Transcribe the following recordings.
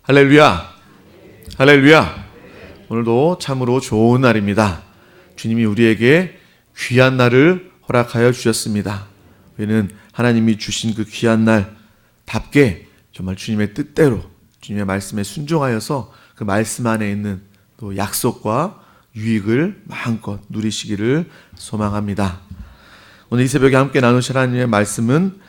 할렐루야! 할렐루야! 오늘도 참으로 좋은 날입니다. 주님이 우리에게 귀한 날을 허락하여 주셨습니다. 우리는 하나님이 주신 그 귀한 날답게 정말 주님의 뜻대로 주님의 말씀에 순종하여서 그 말씀 안에 있는 또 약속과 유익을 마음껏 누리시기를 소망합니다. 오늘 이 새벽에 함께 나누실 하나님의 말씀은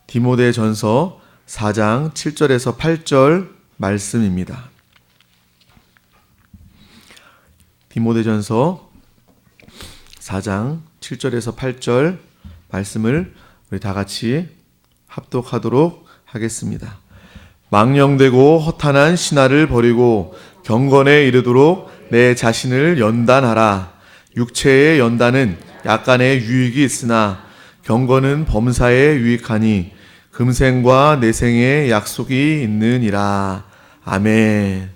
디모데전서 4장 7절에서 8절 말씀입니다. 디모데전서 4장 7절에서 8절 말씀을 우리 다 같이 합독하도록 하겠습니다. 망령되고 허탄한 신화를 버리고 경건에 이르도록 내 자신을 연단하라. 육체의 연단은 약간의 유익이 있으나 경건은 범사에 유익하니 금생과 내생의 약속이 있느니라. 아멘.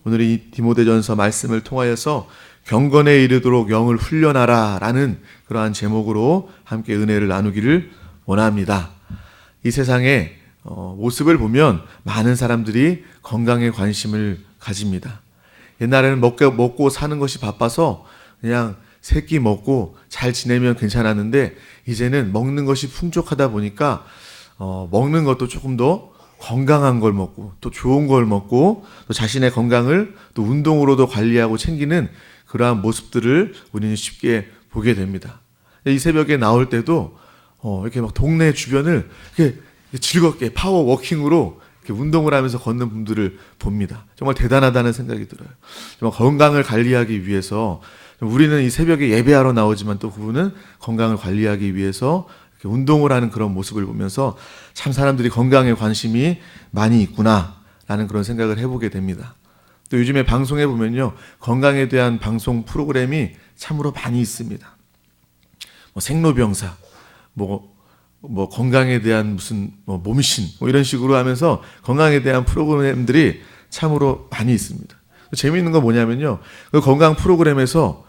오늘 이 디모데전서 말씀을 통하여서 경건에 이르도록 영을 훈련하라 라는 그러한 제목으로 함께 은혜를 나누기를 원합니다. 이 세상의 모습을 보면 많은 사람들이 건강에 관심을 가집니다. 옛날에는 먹고 사는 것이 바빠서 그냥 세 끼 먹고 잘 지내면 괜찮았는데 이제는 먹는 것이 풍족하다 보니까 먹는 것도 조금 더 건강한 걸 먹고 또 좋은 걸 먹고 또 자신의 건강을 또 운동으로도 관리하고 챙기는 그러한 모습들을 우리는 쉽게 보게 됩니다. 이 새벽에 나올 때도 이렇게 막 동네 주변을 이렇게 즐겁게 파워워킹으로 이렇게 운동을 하면서 걷는 분들을 봅니다. 정말 대단하다는 생각이 들어요. 정말 건강을 관리하기 위해서 우리는 이 새벽에 예배하러 나오지만 또 그분은 건강을 관리하기 위해서 이렇게 운동을 하는 그런 모습을 보면서 참 사람들이 건강에 관심이 많이 있구나라는 그런 생각을 해보게 됩니다. 또 요즘에 방송에 보면요, 건강에 대한 방송 프로그램이 참으로 많이 있습니다. 생로병사, 건강에 대한 무슨 몸신 이런 식으로 하면서 건강에 대한 프로그램들이 참으로 많이 있습니다. 재미있는 건 뭐냐면요, 그 건강 프로그램에서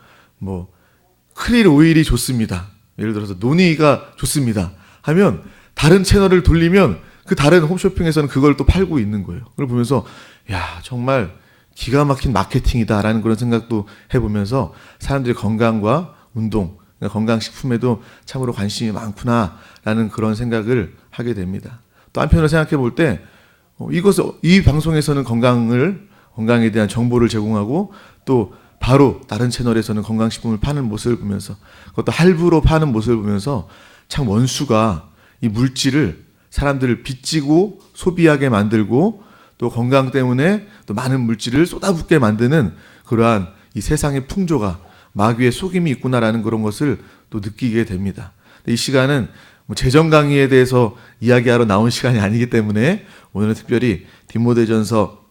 크릴 오일이 좋습니다, 예를 들어서 논의가 좋습니다 하면 다른 채널을 돌리면 그 다른 홈쇼핑에서는 그걸 또 팔고 있는 거예요. 그걸 보면서 야, 정말 기가 막힌 마케팅이다라는 그런 생각도 해보면서 사람들이 건강과 운동, 건강식품에도 참으로 관심이 많구나라는 그런 생각을 하게 됩니다. 또 한편으로 생각해 볼 때 이 방송에서는 건강에 대한 정보를 제공하고 또 바로 다른 채널에서는 건강식품을 파는 모습을 보면서 그것도 할부로 파는 모습을 보면서 참 원수가 이 물질을 사람들을 빚지고 소비하게 만들고 또 건강 때문에 또 많은 물질을 쏟아붓게 만드는 그러한 이 세상의 풍조가 마귀의 속임이 있구나라는 그런 것을 또 느끼게 됩니다. 이 시간은 재정 강의에 대해서 이야기하러 나온 시간이 아니기 때문에 오늘은 특별히 디모데전서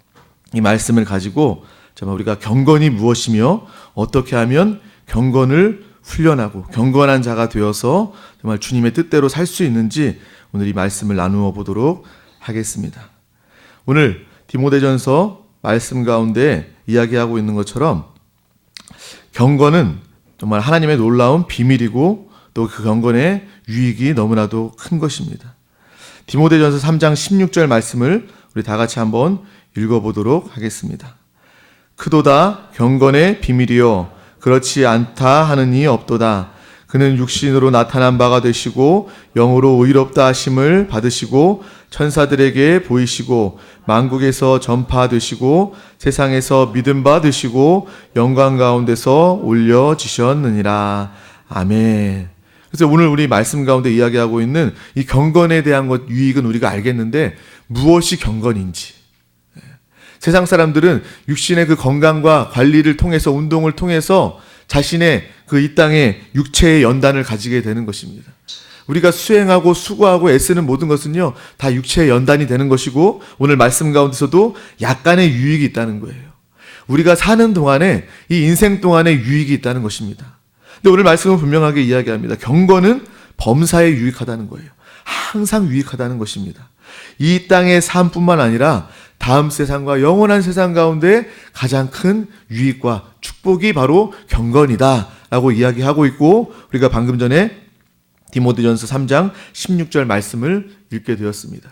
이 말씀을 가지고 정말 우리가 경건이 무엇이며 어떻게 하면 경건을 훈련하고 경건한 자가 되어서 정말 주님의 뜻대로 살 수 있는지 오늘 이 말씀을 나누어 보도록 하겠습니다. 오늘 디모데전서 말씀 가운데 이야기하고 있는 것처럼 경건은 정말 하나님의 놀라운 비밀이고 또 그 경건의 유익이 너무나도 큰 것입니다. 디모데전서 3장 16절 말씀을 우리 다 같이 한번 읽어보도록 하겠습니다. 크도다 경건의 비밀이요 그렇지 않다 하는 이 없도다. 그는 육신으로 나타난 바가 되시고 영으로 의롭다 하심을 받으시고 천사들에게 보이시고 만국에서 전파되시고 세상에서 믿음 받으시고 영광 가운데서 올려지셨느니라. 아멘. 그래서 오늘 우리 말씀 가운데 이야기하고 있는 이 경건에 대한 것 유익은 우리가 알겠는데 무엇이 경건인지, 세상 사람들은 육신의 그 건강과 관리를 통해서 운동을 통해서 자신의 그 이 땅의 육체의 연단을 가지게 되는 것입니다. 우리가 수행하고 수고하고 애쓰는 모든 것은요 다 육체의 연단이 되는 것이고 오늘 말씀 가운데서도 약간의 유익이 있다는 거예요. 우리가 사는 동안에 이 인생 동안에 유익이 있다는 것입니다. 근데 오늘 말씀은 분명하게 이야기합니다. 경건은 범사에 유익하다는 거예요. 항상 유익하다는 것입니다. 이 땅의 삶뿐만 아니라 다음 세상과 영원한 세상 가운데 가장 큰 유익과 축복이 바로 경건이다 라고 이야기하고 있고, 우리가 방금 전에 디모데전서 3장 16절 말씀을 읽게 되었습니다.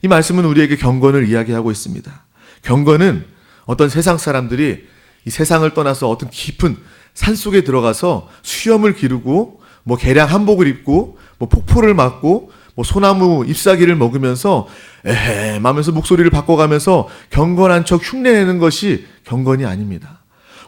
이 말씀은 우리에게 경건을 이야기하고 있습니다. 경건은 어떤 세상 사람들이 이 세상을 떠나서 어떤 깊은 산속에 들어가서 수염을 기르고 뭐 개량 한복을 입고 뭐 폭포를 맞고 뭐 소나무 잎사귀를 먹으면서 에헴 하면서 목소리를 바꿔가면서 경건한 척 흉내내는 것이 경건이 아닙니다.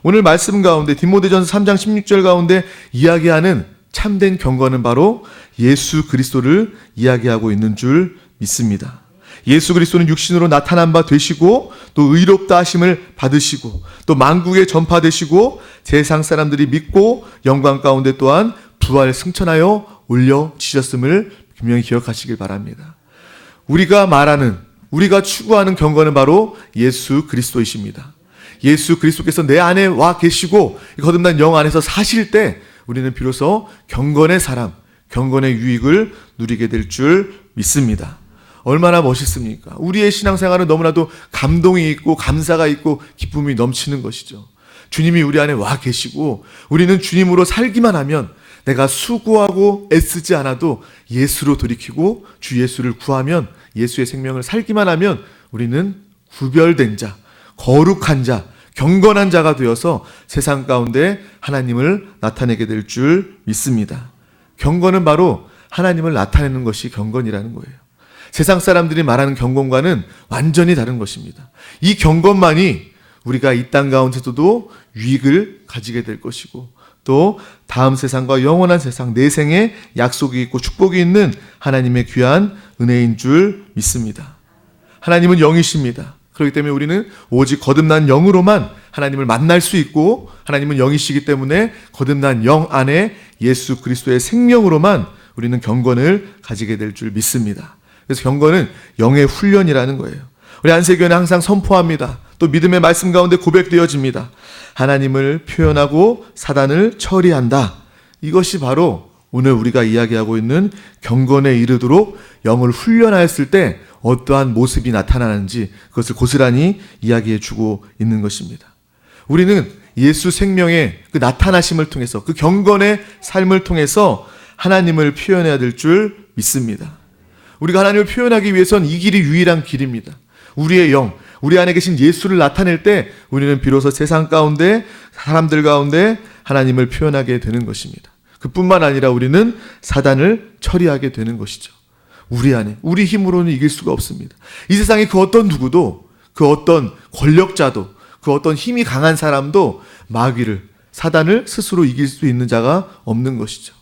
오늘 말씀 가운데 디모데전서 3장 16절 가운데 이야기하는 참된 경건은 바로 예수 그리스도를 이야기하고 있는 줄 믿습니다. 예수 그리스도는 육신으로 나타난 바 되시고 또 의롭다 하심을 받으시고 또 만국에 전파되시고 세상 사람들이 믿고 영광 가운데 또한 부활 승천하여 올려지셨음을 분명히 기억하시길 바랍니다. 우리가 말하는, 우리가 추구하는 경건은 바로 예수 그리스도이십니다. 예수 그리스도께서 내 안에 와 계시고 거듭난 영 안에서 사실 때 우리는 비로소 경건의 사람, 경건의 유익을 누리게 될 줄 믿습니다. 얼마나 멋있습니까? 우리의 신앙생활은 너무나도 감동이 있고 감사가 있고 기쁨이 넘치는 것이죠. 주님이 우리 안에 와 계시고 우리는 주님으로 살기만 하면 내가 수고하고 애쓰지 않아도 예수로 돌이키고 주 예수를 구하면 예수의 생명을 살기만 하면 우리는 구별된 자, 거룩한 자, 경건한 자가 되어서 세상 가운데 하나님을 나타내게 될 줄 믿습니다. 경건은 바로 하나님을 나타내는 것이 경건이라는 거예요. 세상 사람들이 말하는 경건과는 완전히 다른 것입니다. 이 경건만이 우리가 이 땅 가운데서도 유익을 가지게 될 것이고 또 다음 세상과 영원한 세상 내생에 약속이 있고 축복이 있는 하나님의 귀한 은혜인 줄 믿습니다. 하나님은 영이십니다. 그렇기 때문에 우리는 오직 거듭난 영으로만 하나님을 만날 수 있고 하나님은 영이시기 때문에 거듭난 영 안에 예수 그리스도의 생명으로만 우리는 경건을 가지게 될 줄 믿습니다. 그래서 경건은 영의 훈련이라는 거예요. 우리 안세교회는 항상 선포합니다. 또 믿음의 말씀 가운데 고백되어집니다. 하나님을 표현하고 사단을 처리한다. 이것이 바로 오늘 우리가 이야기하고 있는 경건에 이르도록 영을 훈련하였을 때 어떠한 모습이 나타나는지 그것을 고스란히 이야기해 주고 있는 것입니다. 우리는 예수 생명의 그 나타나심을 통해서 그 경건의 삶을 통해서 하나님을 표현해야 될 줄 믿습니다. 우리가 하나님을 표현하기 위해서는 이 길이 유일한 길입니다. 우리의 영, 우리 안에 계신 예수를 나타낼 때 우리는 비로소 세상 가운데 사람들 가운데 하나님을 표현하게 되는 것입니다. 그뿐만 아니라 우리는 사단을 처리하게 되는 것이죠. 우리 안에, 우리 힘으로는 이길 수가 없습니다. 이 세상에 그 어떤 누구도, 그 어떤 권력자도, 그 어떤 힘이 강한 사람도 마귀를, 사단을 스스로 이길 수 있는 자가 없는 것이죠.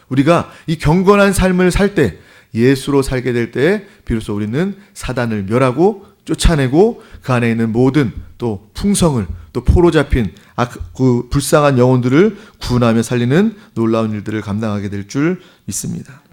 우리가 이 경건한 삶을 살 때, 예수로 살게 될 때 비로소 우리는 사단을 멸하고 쫓아내고 그 안에 있는 모든 또 풍성을 또 포로 잡힌 그 불쌍한 영혼들을 구원하며 살리는 놀라운 일들을 감당하게 될 줄 믿습니다.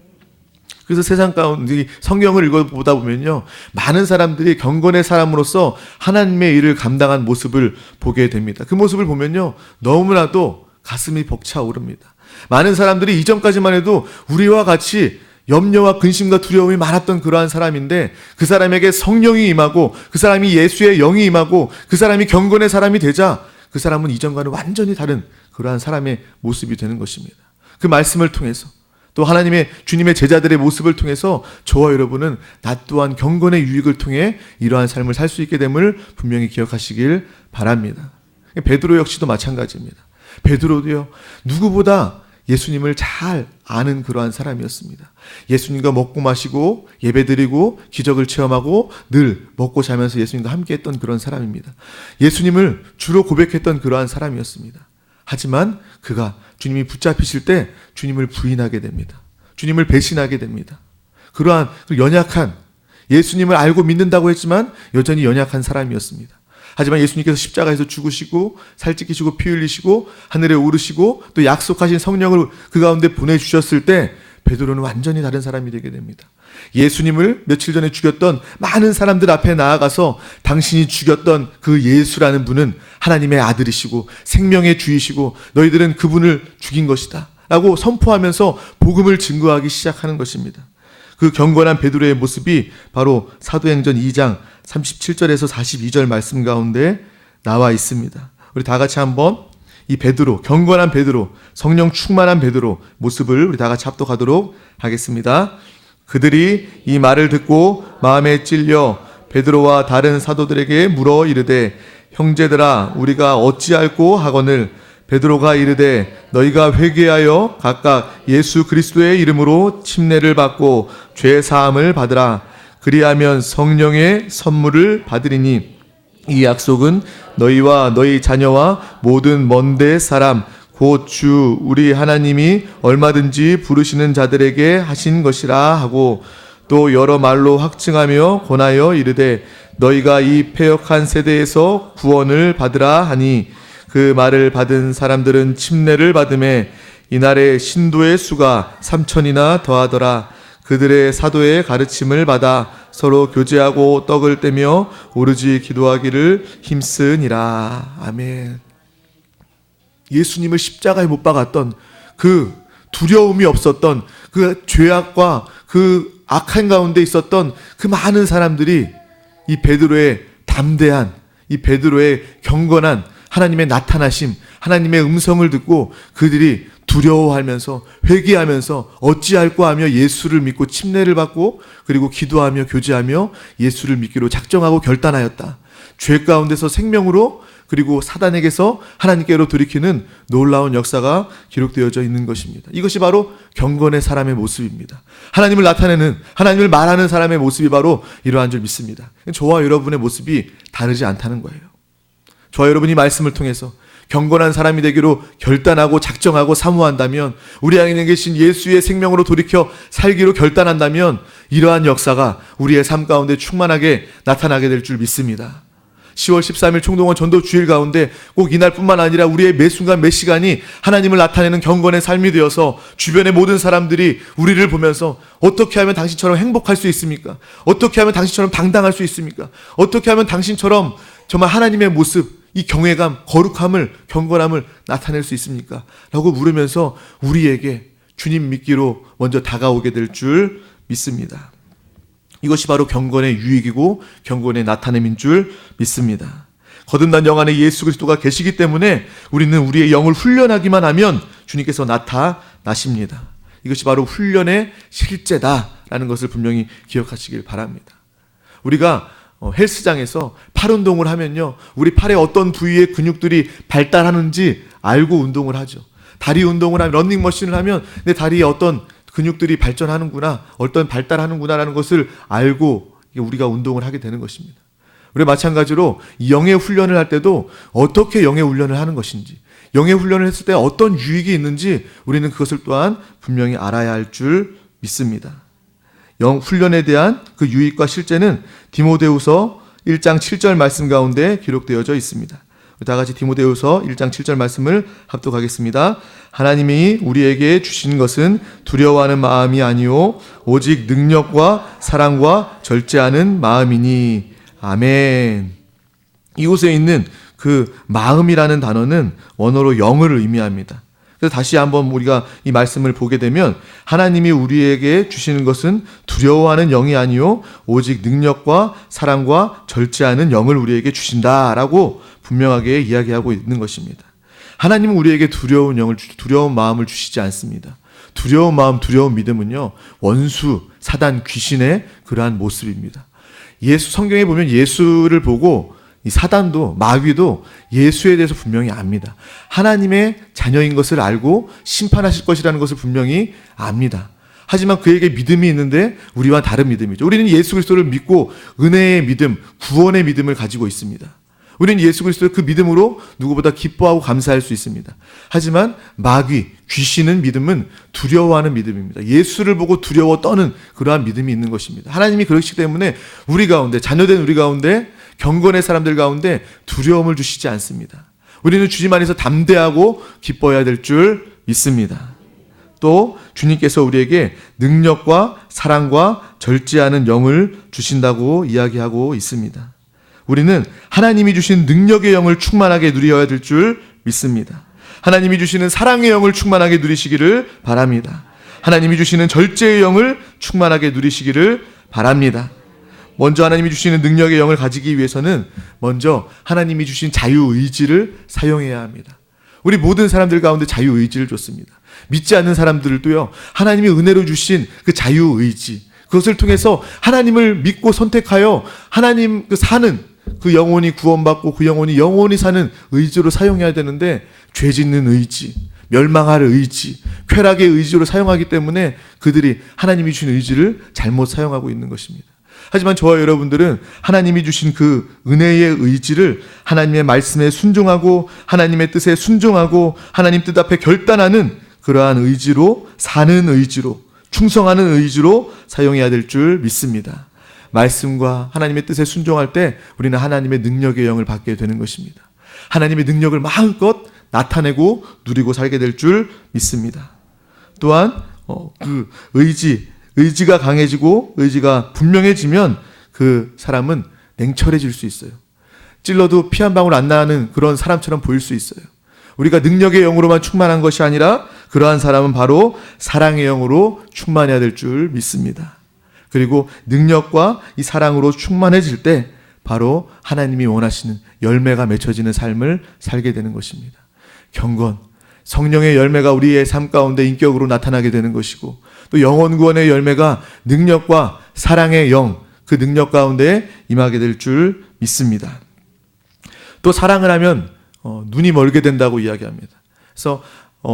그래서 세상 가운데 성경을 읽어보다 보면요, 많은 사람들이 경건의 사람으로서 하나님의 일을 감당한 모습을 보게 됩니다. 그 모습을 보면요, 너무나도 가슴이 벅차오릅니다. 많은 사람들이 이전까지만 해도 우리와 같이 염려와 근심과 두려움이 많았던 그러한 사람인데 그 사람에게 성령이 임하고 그 사람이 예수의 영이 임하고 그 사람이 경건의 사람이 되자 그 사람은 이전과는 완전히 다른 그러한 사람의 모습이 되는 것입니다. 그 말씀을 통해서 또 하나님의 주님의 제자들의 모습을 통해서 저와 여러분은 나 또한 경건의 유익을 통해 이러한 삶을 살 수 있게 됨을 분명히 기억하시길 바랍니다. 베드로 역시도 마찬가지입니다. 베드로도요, 누구보다 예수님을 잘 아는 그러한 사람이었습니다. 예수님과 먹고 마시고 예배드리고 기적을 체험하고 늘 먹고 자면서 예수님과 함께했던 그런 사람입니다. 예수님을 주로 고백했던 그러한 사람이었습니다. 하지만 그가 주님이 붙잡히실 때 주님을 부인하게 됩니다. 주님을 배신하게 됩니다. 그러한 연약한, 예수님을 알고 믿는다고 했지만 여전히 연약한 사람이었습니다. 하지만 예수님께서 십자가에서 죽으시고 살찌키시고 피 흘리시고 하늘에 오르시고 또 약속하신 성령을 그 가운데 보내주셨을 때 베드로는 완전히 다른 사람이 되게 됩니다. 예수님을 며칠 전에 죽였던 많은 사람들 앞에 나아가서 당신이 죽였던 그 예수라는 분은 하나님의 아들이시고 생명의 주이시고 너희들은 그분을 죽인 것이다 라고 선포하면서 복음을 증거하기 시작하는 것입니다. 그 경건한 베드로의 모습이 바로 사도행전 2장 37절에서 42절 말씀 가운데 나와 있습니다. 우리 다 같이 한번 이 베드로, 경건한 베드로, 성령 충만한 베드로 모습을 우리 다 같이 합독하도록 하겠습니다. 그들이 이 말을 듣고 마음에 찔려 베드로와 다른 사도들에게 물어 이르되 형제들아 우리가 어찌할꼬 하거늘 베드로가 이르되 너희가 회개하여 각각 예수 그리스도의 이름으로 침례를 받고 죄 사함을 받으라. 그리하면 성령의 선물을 받으리니 이 약속은 너희와 너희 자녀와 모든 먼데 사람 곧 주 우리 하나님이 얼마든지 부르시는 자들에게 하신 것이라 하고 또 여러 말로 확증하며 권하여 이르되 너희가 이 패역한 세대에서 구원을 받으라 하니 그 말을 받은 사람들은 침례를 받음에 이날에 신도의 수가 3,000이나 더하더라. 그들의 사도의 가르침을 받아 서로 교제하고 떡을 떼며 오르지 기도하기를 힘쓰니라. 아멘. 예수님을 십자가에 못 박았던 그 두려움이 없었던 그 죄악과 그 악한 가운데 있었던 그 많은 사람들이 이 베드로의 담대한, 이 베드로의 경건한 하나님의 나타나심, 하나님의 음성을 듣고 그들이 두려워하면서 회개하면서 어찌할꼬 하며 예수를 믿고 침례를 받고 그리고 기도하며 교제하며 예수를 믿기로 작정하고 결단하였다. 죄 가운데서 생명으로 그리고 사단에게서 하나님께로 돌이키는 놀라운 역사가 기록되어져 있는 것입니다. 이것이 바로 경건의 사람의 모습입니다. 하나님을 나타내는, 하나님을 말하는 사람의 모습이 바로 이러한 줄 믿습니다. 저와 여러분의 모습이 다르지 않다는 거예요. 저와 여러분이 말씀을 통해서 경건한 사람이 되기로 결단하고 작정하고 사모한다면, 우리 안에 계신 예수의 생명으로 돌이켜 살기로 결단한다면 이러한 역사가 우리의 삶 가운데 충만하게 나타나게 될 줄 믿습니다. 10월 13일 총동원 전도 주일 가운데 꼭 이날뿐만 아니라 우리의 매 순간 매 시간이 하나님을 나타내는 경건의 삶이 되어서 주변의 모든 사람들이 우리를 보면서 어떻게 하면 당신처럼 행복할 수 있습니까? 어떻게 하면 당신처럼 당당할 수 있습니까? 어떻게 하면 당신처럼 정말 하나님의 모습, 이 경외감, 거룩함을, 경건함을 나타낼 수 있습니까? 라고 물으면서 우리에게 주님 믿기로 먼저 다가오게 될 줄 믿습니다. 이것이 바로 경건의 유익이고 경건의 나타냄인 줄 믿습니다. 거듭난 영 안에 예수 그리스도가 계시기 때문에 우리는 우리의 영을 훈련하기만 하면 주님께서 나타나십니다. 이것이 바로 훈련의 실제다라는 것을 분명히 기억하시길 바랍니다. 우리가 헬스장에서 팔 운동을 하면요, 우리 팔의 어떤 부위의 근육들이 발달하는지 알고 운동을 하죠. 다리 운동을 하면, 러닝머신을 하면 내 다리에 어떤 근육들이 발전하는구나, 어떤 발달하는구나라는 것을 알고 우리가 운동을 하게 되는 것입니다. 우리 마찬가지로 영의 훈련을 할 때도 어떻게 영의 훈련을 하는 것인지, 영의 훈련을 했을 때 어떤 유익이 있는지 우리는 그것을 또한 분명히 알아야 할 줄 믿습니다. 영 훈련에 대한 그 유익과 실제는 디모데후서 1장 7절 말씀 가운데 기록되어져 있습니다. 다 같이 디모데후서 1장 7절 말씀을 합독하겠습니다. 하나님이 우리에게 주신 것은 두려워하는 마음이 아니요 오직 능력과 사랑과 절제하는 마음이니. 아멘. 이곳에 있는 그 마음이라는 단어는 원어로 영을 의미합니다. 그래서 다시 한번 우리가 이 말씀을 보게 되면 하나님이 우리에게 주시는 것은 두려워하는 영이 아니요 오직 능력과 사랑과 절제하는 영을 우리에게 주신다라고 분명하게 이야기하고 있는 것입니다. 하나님은 우리에게 두려운 마음을 주시지 않습니다. 두려운 마음, 두려운 믿음은요, 원수, 사단, 귀신의 그러한 모습입니다. 성경에 보면 예수를 보고 이 사단도, 마귀도 예수에 대해서 분명히 압니다. 하나님의 자녀인 것을 알고 심판하실 것이라는 것을 분명히 압니다. 하지만 그에게 믿음이 있는데 우리와 다른 믿음이죠. 우리는 예수 그리스도를 믿고 은혜의 믿음, 구원의 믿음을 가지고 있습니다. 우리는 예수 그리스도의 그 믿음으로 누구보다 기뻐하고 감사할 수 있습니다. 하지만 마귀, 귀신은 믿음은 두려워하는 믿음입니다. 예수를 보고 두려워 떠는 그러한 믿음이 있는 것입니다. 하나님이 그러시기 때문에 우리 가운데, 자녀된 우리 가운데, 경건의 사람들 가운데 두려움을 주시지 않습니다. 우리는 주님 안에서 담대하고 기뻐해야 될 줄 믿습니다. 또 주님께서 우리에게 능력과 사랑과 절제하는 영을 주신다고 이야기하고 있습니다. 우리는 하나님이 주신 능력의 영을 충만하게 누려야 될 줄 믿습니다. 하나님이 주시는 사랑의 영을 충만하게 누리시기를 바랍니다. 하나님이 주시는 절제의 영을 충만하게 누리시기를 바랍니다. 먼저 하나님이 주시는 능력의 영을 가지기 위해서는 먼저 하나님이 주신 자유의지를 사용해야 합니다. 우리 모든 사람들 가운데 자유의지를 줬습니다. 믿지 않는 사람들도요, 하나님이 은혜로 주신 그 자유의지, 그것을 통해서 하나님을 믿고 선택하여 하나님 사는 그 영혼이 구원받고 그 영혼이 영원히 사는 의지로 사용해야 되는데, 죄 짓는 의지, 멸망할 의지, 쾌락의 의지로 사용하기 때문에 그들이 하나님이 주신 의지를 잘못 사용하고 있는 것입니다. 하지만 저와 여러분들은 하나님이 주신 그 은혜의 의지를 하나님의 말씀에 순종하고 하나님의 뜻에 순종하고 하나님 뜻 앞에 결단하는 그러한 의지로, 사는 의지로, 충성하는 의지로 사용해야 될 줄 믿습니다. 말씀과 하나님의 뜻에 순종할 때 우리는 하나님의 능력의 영을 받게 되는 것입니다. 하나님의 능력을 마음껏 나타내고 누리고 살게 될 줄 믿습니다. 또한 그 의지가 강해지고 의지가 분명해지면 그 사람은 냉철해질 수 있어요. 찔러도 피 한 방울 안 나는 그런 사람처럼 보일 수 있어요. 우리가 능력의 영으로만 충만한 것이 아니라 그러한 사람은 바로 사랑의 영으로 충만해야 될 줄 믿습니다. 그리고 능력과 이 사랑으로 충만해질 때 바로 하나님이 원하시는 열매가 맺혀지는 삶을 살게 되는 것입니다. 경건, 성령의 열매가 우리의 삶 가운데 인격으로 나타나게 되는 것이고, 또 영혼 구원의 열매가 능력과 사랑의 영, 그 능력 가운데 임하게 될 줄 믿습니다. 또 사랑을 하면 눈이 멀게 된다고 이야기합니다. 그래서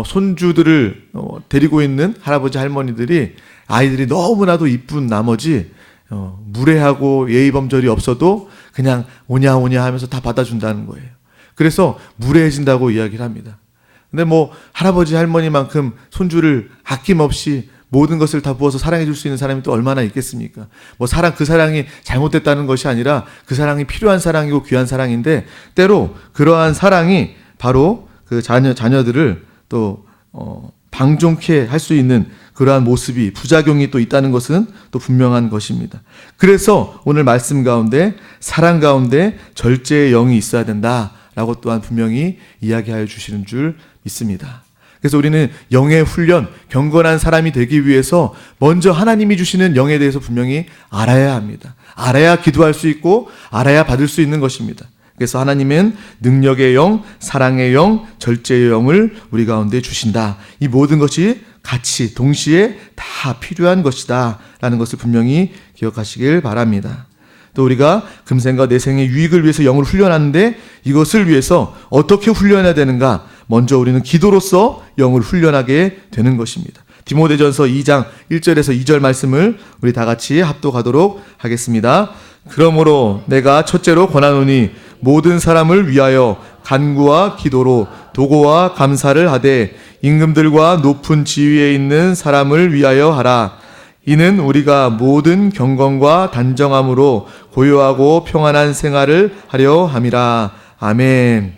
손주들을 데리고 있는 할아버지 할머니들이 아이들이 너무나도 이쁜 나머지 무례하고 예의범절이 없어도 그냥 오냐 오냐 하면서 다 받아준다는 거예요. 그래서 무례해진다고 이야기를 합니다. 근데 할아버지 할머니만큼 손주를 아낌없이 모든 것을 다 부어서 사랑해 줄 수 있는 사람이 또 얼마나 있겠습니까? 그 사랑이 잘못됐다는 것이 아니라 그 사랑이 필요한 사랑이고 귀한 사랑인데, 때로 그러한 사랑이 바로 그 자녀들을 또 방종케 할 수 있는 그러한 모습이, 부작용이 또 있다는 것은 또 분명한 것입니다. 그래서 오늘 말씀 가운데 사랑 가운데 절제의 영이 있어야 된다라고 또한 분명히 이야기하여 주시는 줄 믿습니다. 그래서 우리는 영의 훈련, 경건한 사람이 되기 위해서 먼저 하나님이 주시는 영에 대해서 분명히 알아야 합니다. 알아야 기도할 수 있고 알아야 받을 수 있는 것입니다. 그래서 하나님은 능력의 영, 사랑의 영, 절제의 영을 우리 가운데 주신다. 이 모든 것이 같이 동시에 다 필요한 것이다 라는 것을 분명히 기억하시길 바랍니다. 또 우리가 금생과 내생의 유익을 위해서 영을 훈련하는데, 이것을 위해서 어떻게 훈련해야 되는가? 먼저 우리는 기도로서 영을 훈련하게 되는 것입니다. 디모데전서 2장 1절에서 2절 말씀을 우리 다 같이 합독하도록 하겠습니다. 그러므로 내가 첫째로 권하노니 모든 사람을 위하여 간구와 기도로 도고와 감사를 하되 임금들과 높은 지위에 있는 사람을 위하여 하라. 이는 우리가 모든 경건과 단정함으로 고요하고 평안한 생활을 하려 함이라. 아멘.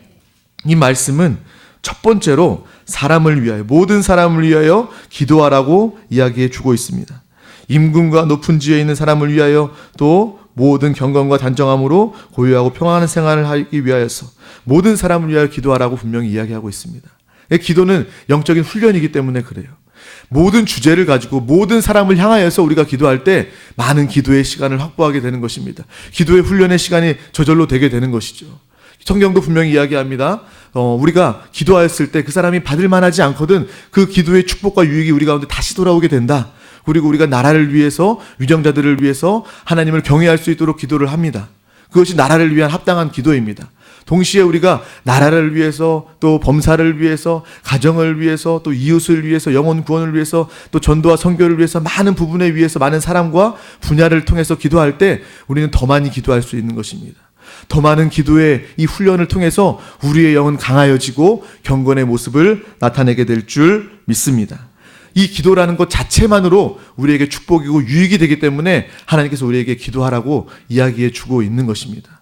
이 말씀은 첫 번째로 사람을 위하여, 모든 사람을 위하여 기도하라고 이야기해 주고 있습니다. 임금과 높은 지위에 있는 사람을 위하여, 또 모든 경건과 단정함으로 고요하고 평안한 생활을 하기 위하여서 모든 사람을 위하여 기도하라고 분명히 이야기하고 있습니다. 기도는 영적인 훈련이기 때문에 그래요. 모든 주제를 가지고 모든 사람을 향하여서 우리가 기도할 때 많은 기도의 시간을 확보하게 되는 것입니다. 기도의 훈련의 시간이 저절로 되게 되는 것이죠. 성경도 분명히 이야기합니다. 우리가 기도하였을 때 그 사람이 받을 만하지 않거든 그 기도의 축복과 유익이 우리 가운데 다시 돌아오게 된다. 그리고 우리가 나라를 위해서, 위정자들을 위해서 하나님을 경외할 수 있도록 기도를 합니다. 그것이 나라를 위한 합당한 기도입니다. 동시에 우리가 나라를 위해서, 또 범사를 위해서, 가정을 위해서, 또 이웃을 위해서, 영혼 구원을 위해서, 또 전도와 선교를 위해서 많은 부분에 위해서 많은 사람과 분야를 통해서 기도할 때 우리는 더 많이 기도할 수 있는 것입니다. 더 많은 기도의 이 훈련을 통해서 우리의 영은 강하여지고 경건의 모습을 나타내게 될 줄 믿습니다. 이 기도라는 것 자체만으로 우리에게 축복이고 유익이 되기 때문에 하나님께서 우리에게 기도하라고 이야기해 주고 있는 것입니다.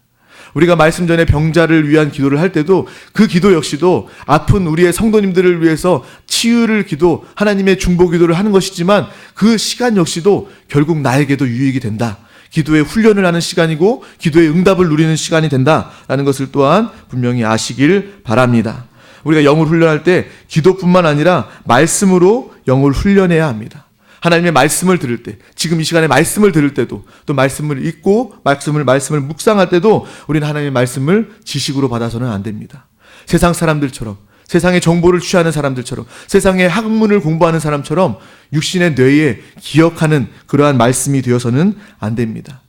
우리가 말씀 전에 병자를 위한 기도를 할 때도 그 기도 역시도 아픈 우리의 성도님들을 위해서 치유를 기도, 하나님의 중보 기도를 하는 것이지만 그 시간 역시도 결국 나에게도 유익이 된다. 기도의 훈련을 하는 시간이고 기도의 응답을 누리는 시간이 된다라는 것을 또한 분명히 아시길 바랍니다. 우리가 영을 훈련할 때 기도뿐만 아니라 말씀으로 영을 훈련해야 합니다. 하나님의 말씀을 들을 때, 지금 이 시간에 말씀을 들을 때도, 또 말씀을 읽고 말씀을 묵상할 때도 우리는 하나님의 말씀을 지식으로 받아서는 안 됩니다. 세상 사람들처럼 세상의 정보를 취하는 사람들처럼, 세상의 학문을 공부하는 사람처럼 육신의 뇌에 기억하는 그러한 말씀이 되어서는 안 됩니다.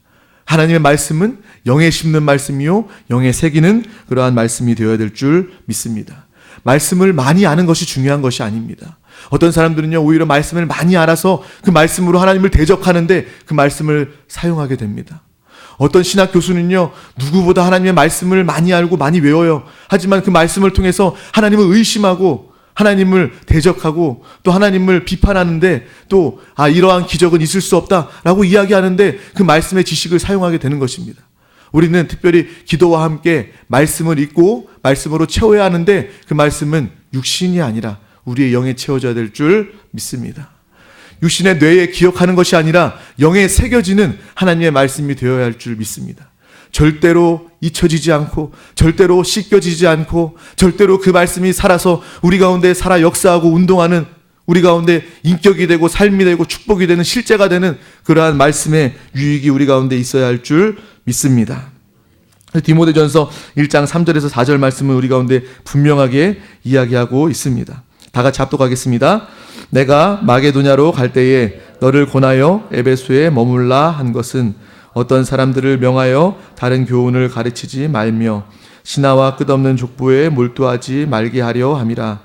하나님의 말씀은 영에 심는 말씀이요 영에 새기는 그러한 말씀이 되어야 될 줄 믿습니다. 말씀을 많이 아는 것이 중요한 것이 아닙니다. 어떤 사람들은요, 오히려 말씀을 많이 알아서 그 말씀으로 하나님을 대적하는데 그 말씀을 사용하게 됩니다. 어떤 신학 교수는요, 누구보다 하나님의 말씀을 많이 알고 많이 외워요. 하지만 그 말씀을 통해서 하나님을 의심하고 하나님을 대적하고 또 하나님을 비판하는데 또 이러한 기적은 있을 수 없다라고 이야기하는데 그 말씀의 지식을 사용하게 되는 것입니다. 우리는 특별히 기도와 함께 말씀을 읽고 말씀으로 채워야 하는데 그 말씀은 육신이 아니라 우리의 영에 채워져야 될 줄 믿습니다. 육신의 뇌에 기억하는 것이 아니라 영에 새겨지는 하나님의 말씀이 되어야 할 줄 믿습니다. 절대로 잊혀지지 않고 절대로 씻겨지지 않고 절대로 그 말씀이 살아서 우리 가운데 살아 역사하고 운동하는, 우리 가운데 인격이 되고 삶이 되고 축복이 되는 실제가 되는 그러한 말씀의 유익이 우리 가운데 있어야 할 줄 믿습니다. 디모데전서 1장 3절에서 4절 말씀을 우리 가운데 분명하게 이야기하고 있습니다. 다 같이 합독하겠습니다. 내가 마게도냐로 갈 때에 너를 권하여 에베소에 머물라 한 것은 어떤 사람들을 명하여 다른 교훈을 가르치지 말며 신하와 끝없는 족보에 몰두하지 말게 하려 함이라.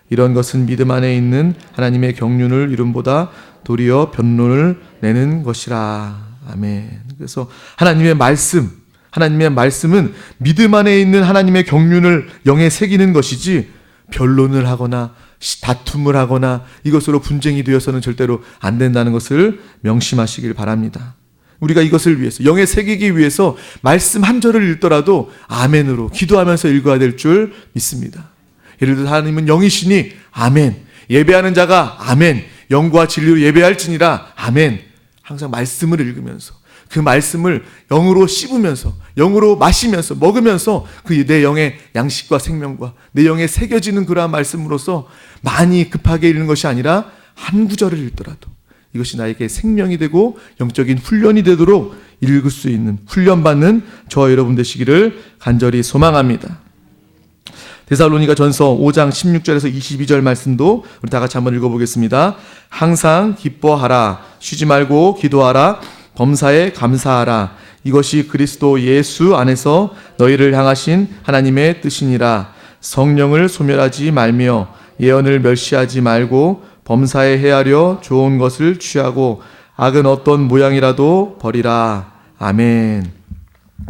이런 것은 믿음 안에 있는 하나님의 경륜을 이름보다 도리어 변론을 내는 것이라. 아멘. 그래서 하나님의 말씀은 믿음 안에 있는 하나님의 경륜을 영에 새기는 것이지 변론을 하거나 다툼을 하거나 이것으로 분쟁이 되어서는 절대로 안 된다는 것을 명심하시길 바랍니다. 우리가 이것을 위해서 영에 새기기 위해서 말씀 한 절을 읽더라도 아멘으로 기도하면서 읽어야 될 줄 믿습니다. 예를 들어 하나님은 영이시니 아멘, 예배하는 자가 아멘, 영과 진리로 예배할지니라 아멘. 항상 말씀을 읽으면서 그 말씀을 영으로 씹으면서 영으로 마시면서 먹으면서 그 내 영의 양식과 생명과 내 영에 새겨지는 그러한 말씀으로서 많이 급하게 읽는 것이 아니라 한 구절을 읽더라도 이것이 나에게 생명이 되고 영적인 훈련이 되도록 읽을 수 있는 훈련받는 저와 여러분 되시기를 간절히 소망합니다. 데살로니가 전서 5장 16절에서 22절 말씀도 우리 다 같이 한번 읽어보겠습니다. 항상 기뻐하라, 쉬지 말고 기도하라, 범사에 감사하라. 이것이 그리스도 예수 안에서 너희를 향하신 하나님의 뜻이니라. 성령을 소멸하지 말며 예언을 멸시하지 말고 범사에 헤아려 좋은 것을 취하고 악은 어떤 모양이라도 버리라. 아멘.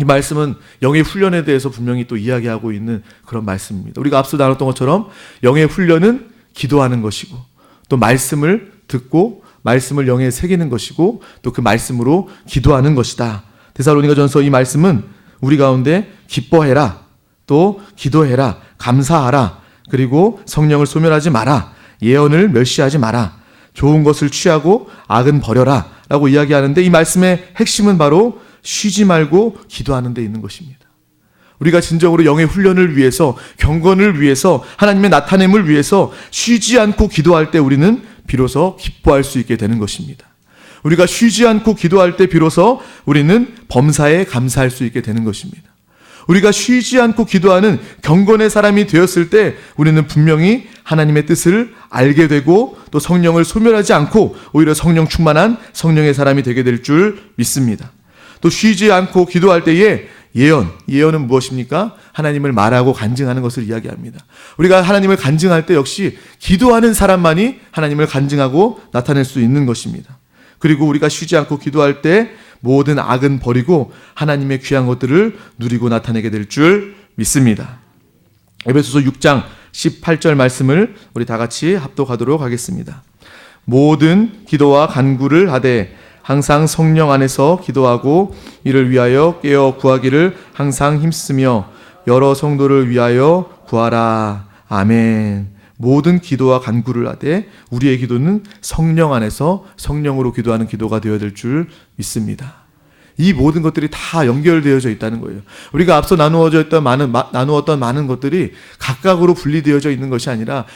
이 말씀은 영의 훈련에 대해서 분명히 또 이야기하고 있는 그런 말씀입니다. 우리가 앞서 나눴던 것처럼 영의 훈련은 기도하는 것이고 또 말씀을 듣고 말씀을 영에 새기는 것이고 또 그 말씀으로 기도하는 것이다. 데살로니가전서 이 말씀은 우리 가운데 기뻐해라, 또 기도해라, 감사하라, 그리고 성령을 소멸하지 마라, 예언을 멸시하지 마라, 좋은 것을 취하고 악은 버려라 라고 이야기하는데 이 말씀의 핵심은 바로 쉬지 말고 기도하는 데 있는 것입니다. 우리가 진정으로 영의 훈련을 위해서, 경건을 위해서, 하나님의 나타냄을 위해서 쉬지 않고 기도할 때 우리는 비로소 기뻐할 수 있게 되는 것입니다. 우리가 쉬지 않고 기도할 때 비로소 우리는 범사에 감사할 수 있게 되는 것입니다. 우리가 쉬지 않고 기도하는 경건의 사람이 되었을 때 우리는 분명히 하나님의 뜻을 알게 되고 또 성령을 소멸하지 않고 오히려 성령 충만한 성령의 사람이 되게 될 줄 믿습니다. 또 쉬지 않고 기도할 때에 예언은 무엇입니까? 하나님을 말하고 간증하는 것을 이야기합니다. 우리가 하나님을 간증할 때 역시 기도하는 사람만이 하나님을 간증하고 나타낼 수 있는 것입니다. 그리고 우리가 쉬지 않고 기도할 때 모든 악은 버리고 하나님의 귀한 것들을 누리고 나타내게 될 줄 믿습니다. 에베소서 6장 18절 말씀을 우리 다 같이 합독하도록 하겠습니다. 모든 기도와 간구를 하되 항상 성령 안에서 기도하고 이를 위하여 깨어 구하기를 항상 힘쓰며 여러 성도를 위하여 구하라. 아멘. 모든 기도와 간구를 하되 우리의 기도는 성령 안에서 성령으로 기도하는 기도가 되어야 될 줄 믿습니다. 이 모든 것들이 다 연결되어져 있다는 거예요. 우리가 앞서 나누었던 많은 것들이 각각으로 분리되어져 있는 것이 아니라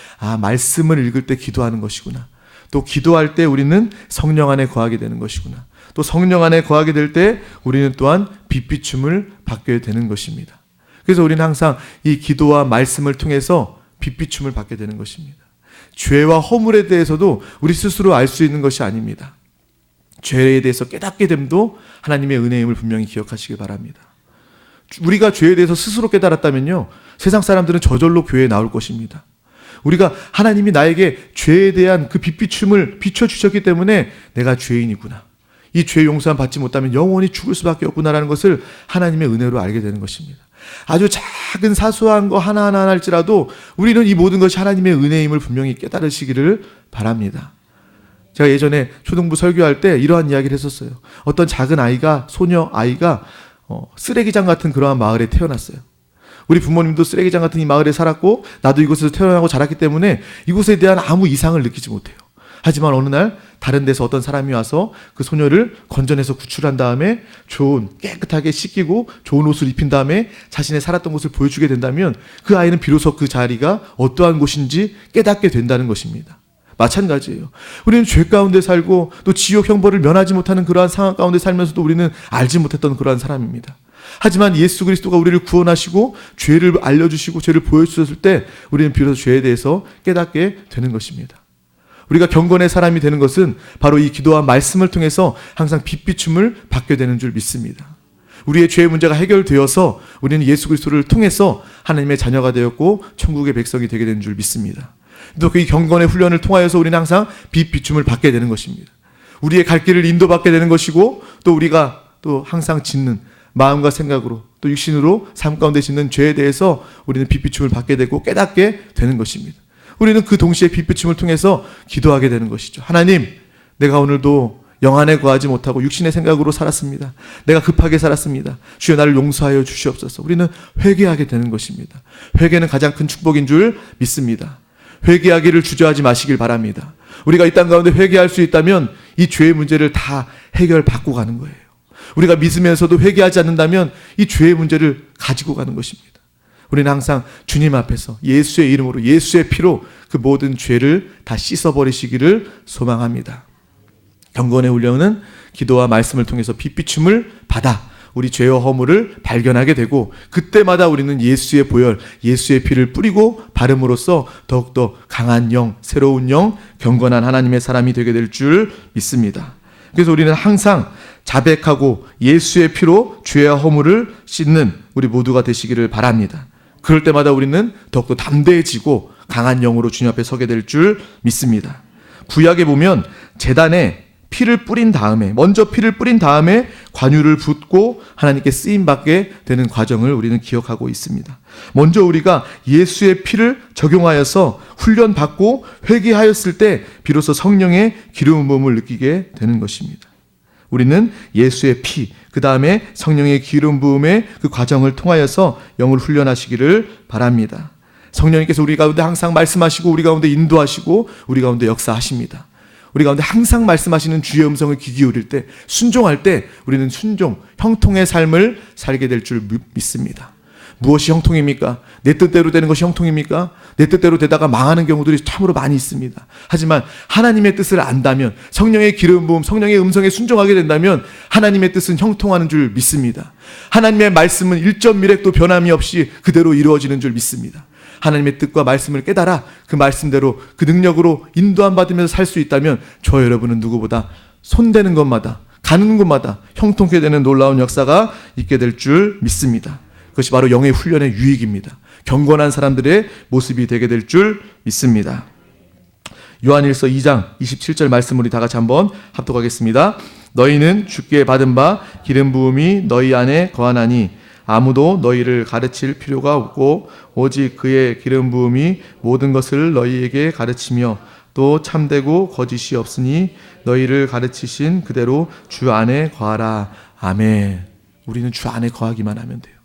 말씀을 읽을 때 기도하는 것이구나. 또 기도할 때 우리는 성령 안에 거하게 되는 것이구나. 또 성령 안에 거하게 될 때 우리는 또한 빛비춤을 받게 되는 것입니다. 그래서 우리는 항상 이 기도와 말씀을 통해서 빛비춤을 받게 되는 것입니다. 죄와 허물에 대해서도 우리 스스로 알 수 있는 것이 아닙니다. 죄에 대해서 깨닫게 됨도 하나님의 은혜임을 분명히 기억하시기 바랍니다. 우리가 죄에 대해서 스스로 깨달았다면요, 세상 사람들은 저절로 교회에 나올 것입니다. 우리가 하나님이 나에게 죄에 대한 그 빛비춤을 비춰주셨기 때문에 내가 죄인이구나, 이 죄 용서함 받지 못하면 영원히 죽을 수밖에 없구나라는 것을 하나님의 은혜로 알게 되는 것입니다. 아주 작은 사소한 거 하나하나 할지라도 우리는 이 모든 것이 하나님의 은혜임을 분명히 깨달으시기를 바랍니다. 제가 예전에 초등부 설교할 때 이러한 이야기를 했었어요. 어떤 작은 아이가, 소녀 아이가 쓰레기장 같은 그러한 마을에 태어났어요. 우리 부모님도 쓰레기장 같은 이 마을에 살았고 나도 이곳에서 태어나고 자랐기 때문에 이곳에 대한 아무 이상을 느끼지 못해요. 하지만 어느 날 다른 데서 어떤 사람이 와서 그 소녀를 건져내서 구출한 다음에 좋은 깨끗하게 씻기고 좋은 옷을 입힌 다음에 자신의 살았던 곳을 보여주게 된다면 그 아이는 비로소 그 자리가 어떠한 곳인지 깨닫게 된다는 것입니다. 마찬가지예요. 우리는 죄 가운데 살고 또 지옥 형벌을 면하지 못하는 그러한 상황 가운데 살면서도 우리는 알지 못했던 그러한 사람입니다. 하지만 예수 그리스도가 우리를 구원하시고 죄를 알려주시고 죄를 보여주셨을 때 우리는 비로소 죄에 대해서 깨닫게 되는 것입니다. 우리가 경건의 사람이 되는 것은 바로 이 기도와 말씀을 통해서 항상 빛비춤을 받게 되는 줄 믿습니다. 우리의 죄의 문제가 해결되어서 우리는 예수 그리스도를 통해서 하나님의 자녀가 되었고 천국의 백성이 되게 되는 줄 믿습니다. 또 그 경건의 훈련을 통하여서 우리는 항상 빛비춤을 받게 되는 것입니다. 우리의 갈 길을 인도받게 되는 것이고 또 우리가 또 항상 짓는 마음과 생각으로 또 육신으로 삶 가운데 짓는 죄에 대해서 우리는 빛비춤을 받게 되고 깨닫게 되는 것입니다. 우리는 그 동시에 빛비춤을 통해서 기도하게 되는 것이죠. 하나님, 내가 오늘도 영 안에 거하지 못하고 육신의 생각으로 살았습니다. 내가 급하게 살았습니다. 주여 나를 용서하여 주시옵소서. 우리는 회개하게 되는 것입니다. 회개는 가장 큰 축복인 줄 믿습니다. 회개하기를 주저하지 마시길 바랍니다. 우리가 이 땅 가운데 회개할 수 있다면 이 죄의 문제를 다 해결받고 가는 거예요. 우리가 믿으면서도 회개하지 않는다면 이 죄의 문제를 가지고 가는 것입니다. 우리는 항상 주님 앞에서 예수의 이름으로 예수의 피로 그 모든 죄를 다 씻어버리시기를 소망합니다. 경건의 훈련은 기도와 말씀을 통해서 빛비춤을 받아 우리 죄와 허물을 발견하게 되고 그때마다 우리는 예수의 보혈, 예수의 피를 뿌리고 바름으로써 더욱더 강한 영, 새로운 영, 경건한 하나님의 사람이 되게 될 줄 믿습니다. 그래서 우리는 항상 자백하고 예수의 피로 죄와 허물을 씻는 우리 모두가 되시기를 바랍니다. 그럴 때마다 우리는 더욱더 담대해지고 강한 영으로 주님 앞에 서게 될 줄 믿습니다. 구약에 보면 제단에 피를 뿌린 다음에, 먼저 피를 뿌린 다음에 관유를 붓고 하나님께 쓰임받게 되는 과정을 우리는 기억하고 있습니다. 먼저 우리가 예수의 피를 적용하여서 훈련받고 회개하였을 때 비로소 성령의 기름 부음을 느끼게 되는 것입니다. 우리는 예수의 피, 그 다음에 성령의 기름 부음의 그 과정을 통하여서 영을 훈련하시기를 바랍니다. 성령님께서 우리 가운데 항상 말씀하시고 우리 가운데 인도하시고 우리 가운데 역사하십니다. 우리 가운데 항상 말씀하시는 주의 음성을 귀 기울일 때, 순종할 때 우리는 순종, 형통의 삶을 살게 될 줄 믿습니다. 무엇이 형통입니까? 내 뜻대로 되는 것이 형통입니까? 내 뜻대로 되다가 망하는 경우들이 참으로 많이 있습니다. 하지만 하나님의 뜻을 안다면, 성령의 기름 부음, 성령의 음성에 순종하게 된다면 하나님의 뜻은 형통하는 줄 믿습니다. 하나님의 말씀은 1.1획도 변함이 없이 그대로 이루어지는 줄 믿습니다. 하나님의 뜻과 말씀을 깨달아 그 말씀대로 그 능력으로 인도함 받으면서 살 수 있다면 저 여러분은 누구보다 손대는 것마다 가는 곳마다 형통케 되는 놀라운 역사가 있게 될 줄 믿습니다. 그것이 바로 영의 훈련의 유익입니다. 경건한 사람들의 모습이 되게 될 줄 믿습니다. 요한일서 2장 27절 말씀 우리 다 같이 한번 합독하겠습니다. 너희는 주께 받은 바 기름 부음이 너희 안에 거하나니 아무도 너희를 가르칠 필요가 없고 오직 그의 기름 부음이 모든 것을 너희에게 가르치며 또 참되고 거짓이 없으니 너희를 가르치신 그대로 주 안에 거하라. 아멘. 우리는 주 안에 거하기만 하면 돼요.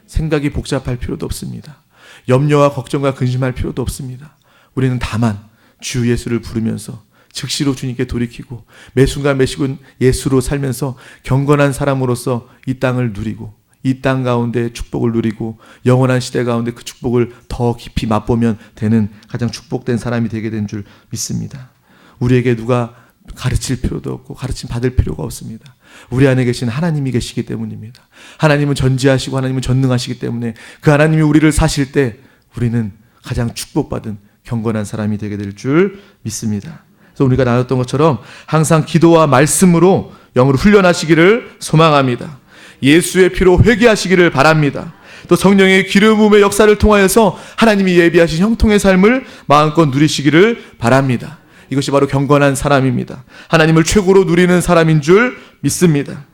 생각이 복잡할 필요도 없습니다. 염려와 걱정과 근심할 필요도 없습니다. 우리는 다만 주 예수를 부르면서 즉시로 주님께 돌이키고 매 순간 매 시간 예수로 살면서 경건한 사람으로서 이 땅을 누리고 이 땅 가운데 축복을 누리고 영원한 시대 가운데 그 축복을 더 깊이 맛보면 되는 가장 축복된 사람이 되게 된 줄 믿습니다. 우리에게 누가 가르칠 필요도 없고 가르침 받을 필요가 없습니다. 우리 안에 계신 하나님이 계시기 때문입니다. 하나님은 전지하시고 하나님은 전능하시기 때문에 그 하나님이 우리를 사실 때 우리는 가장 축복받은 경건한 사람이 되게 될 줄 믿습니다. 그래서 우리가 나눴던 것처럼 항상 기도와 말씀으로 영으로 훈련하시기를 소망합니다. 예수의 피로 회개하시기를 바랍니다. 또 성령의 기름 부음의 역사를 통하여서 하나님이 예비하신 형통의 삶을 마음껏 누리시기를 바랍니다. 이것이 바로 경건한 사람입니다. 하나님을 최고로 누리는 사람인 줄 믿습니다.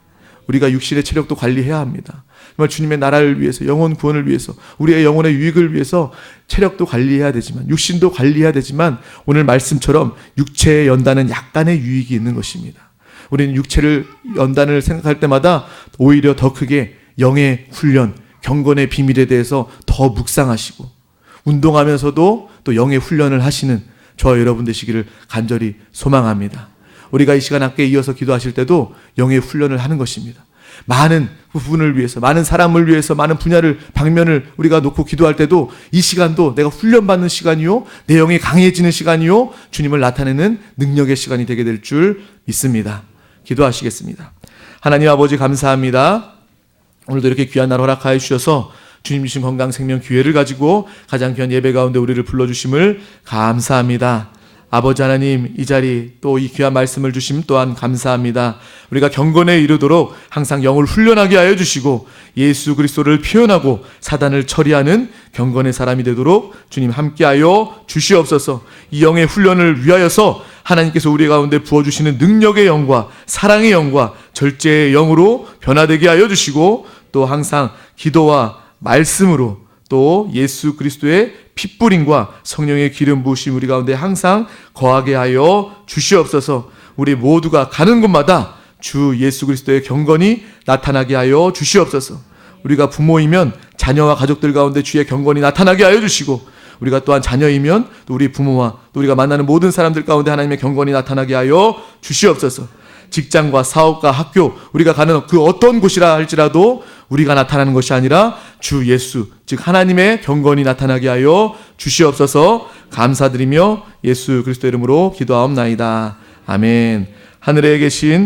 우리가 육신의 체력도 관리해야 합니다. 정말 주님의 나라를 위해서, 영혼 구원을 위해서, 우리의 영혼의 유익을 위해서 체력도 관리해야 되지만, 육신도 관리해야 되지만, 오늘 말씀처럼 육체에 연다는 약간의 유익이 있는 것입니다. 우리는 육체를 연단을 생각할 때마다 오히려 더 크게 영의 훈련, 경건의 비밀에 대해서 더 묵상하시고, 운동하면서도 또 영의 훈련을 하시는 저와 여러분 되시기를 간절히 소망합니다. 우리가 이 시간 함께 이어서 기도하실 때도 영의 훈련을 하는 것입니다. 많은 부분을 위해서, 많은 사람을 위해서, 많은 분야를, 방면을 우리가 놓고 기도할 때도 이 시간도 내가 훈련받는 시간이요, 내 영이 강해지는 시간이요, 주님을 나타내는 능력의 시간이 되게 될 줄 믿습니다. 기도하시겠습니다. 하나님 아버지 감사합니다. 오늘도 이렇게 귀한 날 허락하여 주셔서 주님 주신 건강 생명 기회를 가지고 가장 귀한 예배 가운데 우리를 불러주심을 감사합니다. 아버지 하나님, 이 자리 또 이 귀한 말씀을 주심 또한 감사합니다. 우리가 경건에 이르도록 항상 영을 훈련하게 하여 주시고 예수 그리스도를 표현하고 사단을 처리하는 경건의 사람이 되도록 주님 함께하여 주시옵소서. 이 영의 훈련을 위하여서 하나님께서 우리 가운데 부어주시는 능력의 영과 사랑의 영과 절제의 영으로 변화되게 하여 주시고 또 항상 기도와 말씀으로 또 예수 그리스도의 핏뿌림과 성령의 기름 부으심 우리 가운데 항상 거하게 하여 주시옵소서. 우리 모두가 가는 곳마다 주 예수 그리스도의 경건이 나타나게 하여 주시옵소서. 우리가 부모이면 자녀와 가족들 가운데 주의 경건이 나타나게 하여 주시고, 우리가 또한 자녀이면 또 우리 부모와 또 우리가 만나는 모든 사람들 가운데 하나님의 경건이 나타나게 하여 주시옵소서. 직장과 사업과 학교, 우리가 가는 그 어떤 곳이라 할지라도 우리가 나타나는 것이 아니라 주 예수, 즉 하나님의 경건이 나타나게 하여 주시옵소서. 감사드리며 예수 그리스도 이름으로 기도하옵나이다. 아멘. 하늘에 계신